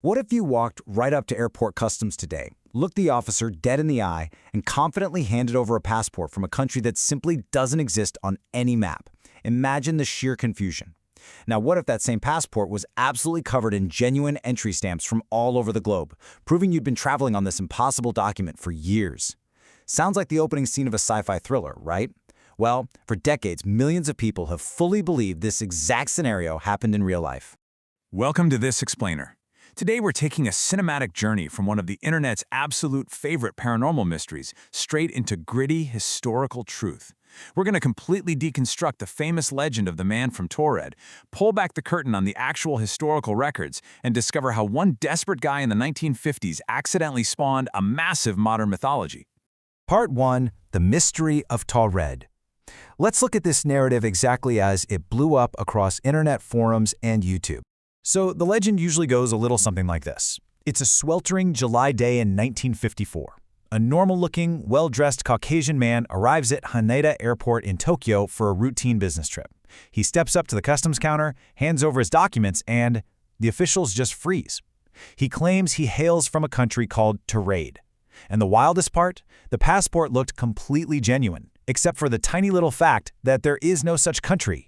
What if you walked right up to airport customs today, looked the officer dead in the eye, and confidently handed over a passport from a country that simply doesn't exist on any map? Imagine the sheer confusion. Now, what if that same passport was absolutely covered in genuine entry stamps from all over the globe, proving you'd been traveling on this impossible document for years? Sounds like the opening scene of a sci-fi thriller, right? Well, for decades, millions of people have fully believed this exact scenario happened in real life. Welcome to This Explainer. Today we're taking a cinematic journey from one of the internet's absolute favorite paranormal mysteries straight into gritty historical truth. We're going to completely deconstruct the famous legend of the man from Taured, pull back the curtain on the actual historical records, and discover how one desperate guy in the 1950s accidentally spawned a massive modern mythology. Part 1. The Mystery of Taured. Let's look at this narrative exactly as it blew up across internet forums and YouTube. So the legend usually goes a little something like this. It's a sweltering July day in 1954. A normal-looking, well-dressed Caucasian man arrives at Haneda Airport in Tokyo for a routine business trip. He steps up to the customs counter, hands over his documents, and the officials just freeze. He claims he hails from a country called Taured. And the wildest part? The passport looked completely genuine, except for the tiny little fact that there is no such country.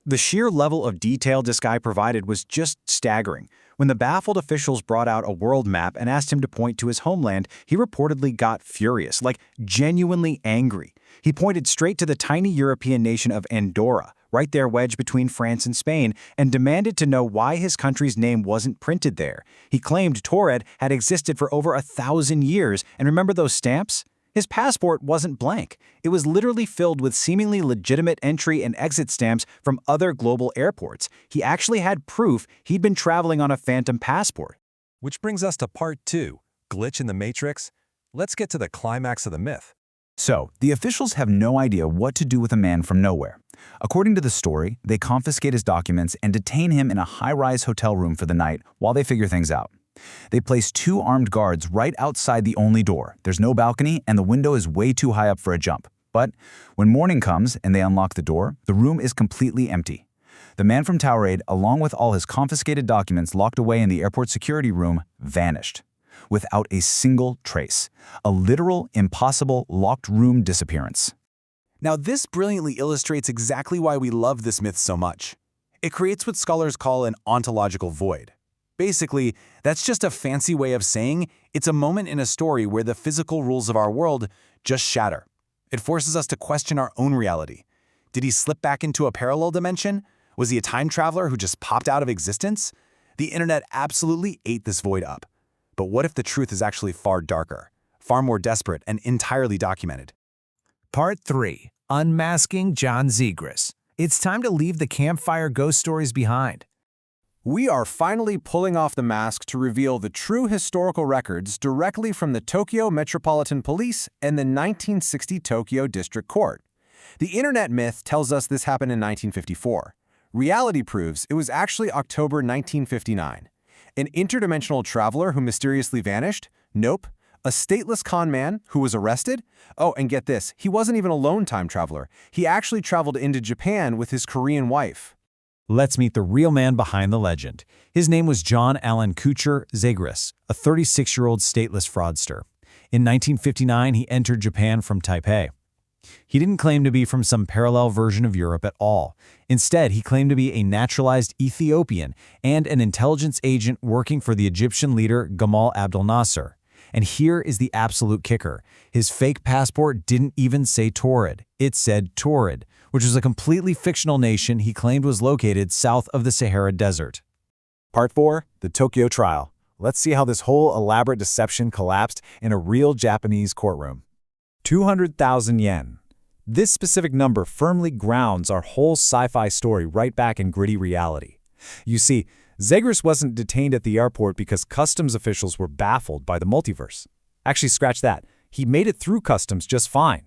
The sheer level of detail this guy provided was just staggering. When the baffled officials brought out a world map and asked him to point to his homeland, he reportedly got furious, like genuinely angry. He pointed straight to the tiny European nation of Andorra, right there wedged between France and Spain, and demanded to know why his country's name wasn't printed there. He claimed Taured had existed for over 1,000 years, and remember those stamps? His passport wasn't blank. It was literally filled with seemingly legitimate entry and exit stamps from other global airports. He actually had proof he'd been traveling on a phantom passport. Which brings us to part 2, Glitch in the Matrix. Let's get to the climax of the myth. So, the officials have no idea what to do with a man from nowhere. According to the story, they confiscate his documents and detain him in a high-rise hotel room for the night while they figure things out. They place 2 armed guards right outside the only door. There's no balcony, and the window is way too high up for a jump. But when morning comes and they unlock the door, the room is completely empty. The man from Taured, along with all his confiscated documents locked away in the airport security room, vanished. Without a single trace. A literal, impossible, locked room disappearance. Now, this brilliantly illustrates exactly why we love this myth so much. It creates what scholars call an ontological void. Basically, that's just a fancy way of saying it's a moment in a story where the physical rules of our world just shatter. It forces us to question our own reality. Did he slip back into a parallel dimension? Was he a time traveler who just popped out of existence? The internet absolutely ate this void up. But what if the truth is actually far darker, far more desperate, and entirely documented? Part 3. Unmasking John Zegrus. It's time to leave the campfire ghost stories behind. We are finally pulling off the mask to reveal the true historical records directly from the Tokyo Metropolitan Police and the 1960 Tokyo District Court. The internet myth tells us this happened in 1954. Reality proves it was actually October 1959. An interdimensional traveler who mysteriously vanished? Nope. A stateless con man who was arrested? Oh, and get this, he wasn't even a lone time traveler. He actually traveled into Japan with his Korean wife. Let's meet the real man behind the legend. His name was John Allen Kuchar Zegrus, a 36-year-old stateless fraudster. In 1959, he entered Japan from Taipei. He didn't claim to be from some parallel version of Europe at all. Instead, he claimed to be a naturalized Ethiopian and an intelligence agent working for the Egyptian leader Gamal Abdel Nasser. And here is the absolute kicker. His fake passport didn't even say Taured. It said Taured, which was a completely fictional nation he claimed was located south of the Sahara Desert. Part 4. The Tokyo Trial. Let's see how this whole elaborate deception collapsed in a real Japanese courtroom. 200,000 yen. This specific number firmly grounds our whole sci-fi story right back in gritty reality. You see, Zegrus wasn't detained at the airport because customs officials were baffled by the multiverse. Actually, scratch that. He made it through customs just fine.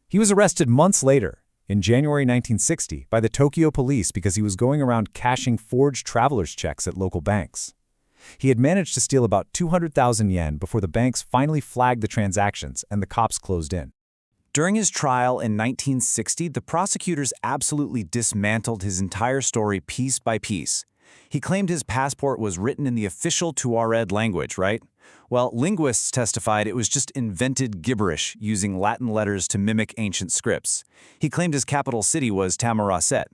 He was arrested months later, in January 1960, by the Tokyo police because he was going around cashing forged traveler's checks at local banks. He had managed to steal about 200,000 yen before the banks finally flagged the transactions and the cops closed in. During his trial in 1960, the prosecutors absolutely dismantled his entire story piece by piece. He claimed his passport was written in the official Taured language, right? Well, linguists testified it was just invented gibberish using Latin letters to mimic ancient scripts. He claimed his capital city was Tamaracet.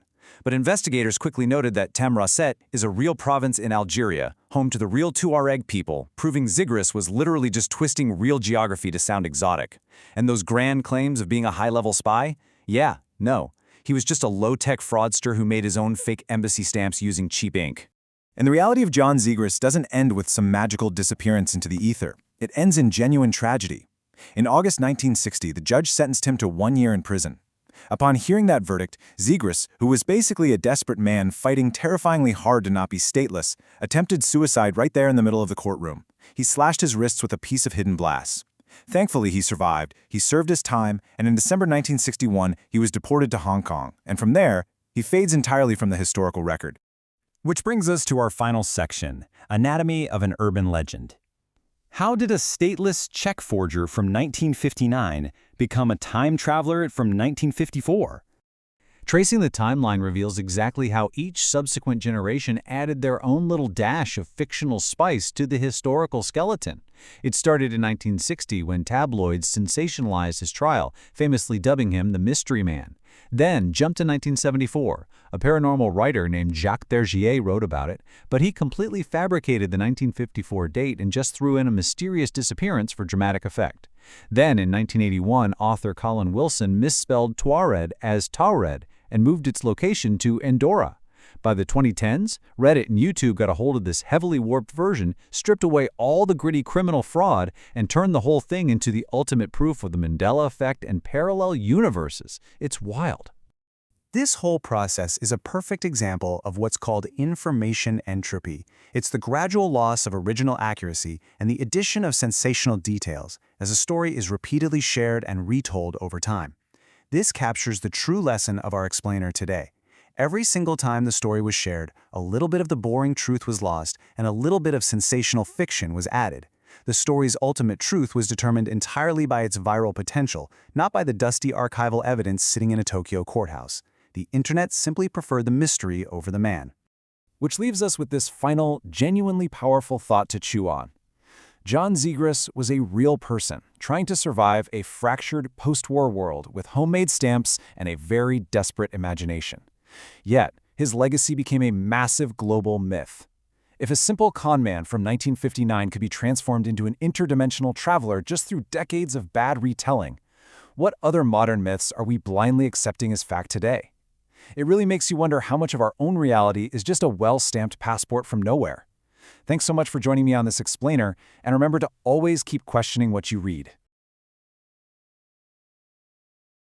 But investigators quickly noted that Tamaracet is a real province in Algeria, home to the real Tuareg people, proving Zegrus was literally just twisting real geography to sound exotic. And those grand claims of being a high-level spy? Yeah, no. He was just a low-tech fraudster who made his own fake embassy stamps using cheap ink. And the reality of John Zegrus doesn't end with some magical disappearance into the ether. It ends in genuine tragedy. In August 1960, the judge sentenced him to 1 year in prison. Upon hearing that verdict, Zegrus, who was basically a desperate man fighting terrifyingly hard to not be stateless, attempted suicide right there in the middle of the courtroom. He slashed his wrists with a piece of hidden glass. Thankfully, he survived, he served his time, and in December 1961, he was deported to Hong Kong. And from there, he fades entirely from the historical record. Which brings us to our final section, Anatomy of an Urban Legend. How did a stateless check forger from 1959 become a time traveler from 1954? Tracing the timeline reveals exactly how each subsequent generation added their own little dash of fictional spice to the historical skeleton. It started in 1960 when tabloids sensationalized his trial, famously dubbing him the Mystery Man. Then jumped to 1974. A paranormal writer named Jacques Bergier wrote about it, but he completely fabricated the 1954 date and just threw in a mysterious disappearance for dramatic effect. Then in 1981, author Colin Wilson misspelled Taured as Taured and moved its location to Andorra. By the 2010s, Reddit and YouTube got a hold of this heavily warped version, stripped away all the gritty criminal fraud, and turned the whole thing into the ultimate proof of the Mandela effect and parallel universes. It's wild. This whole process is a perfect example of what's called information entropy. It's the gradual loss of original accuracy and the addition of sensational details as a story is repeatedly shared and retold over time. This captures the true lesson of our explainer today. Every single time the story was shared, a little bit of the boring truth was lost and a little bit of sensational fiction was added. The story's ultimate truth was determined entirely by its viral potential, not by the dusty archival evidence sitting in a Tokyo courthouse. The internet simply preferred the mystery over the man. Which leaves us with this final, genuinely powerful thought to chew on. John Zegrus was a real person, trying to survive a fractured post-war world with homemade stamps and a very desperate imagination. Yet, his legacy became a massive global myth. If a simple conman from 1959 could be transformed into an interdimensional traveler just through decades of bad retelling, what other modern myths are we blindly accepting as fact today? It really makes you wonder how much of our own reality is just a well-stamped passport from nowhere. Thanks so much for joining me on this explainer, and remember to always keep questioning what you read.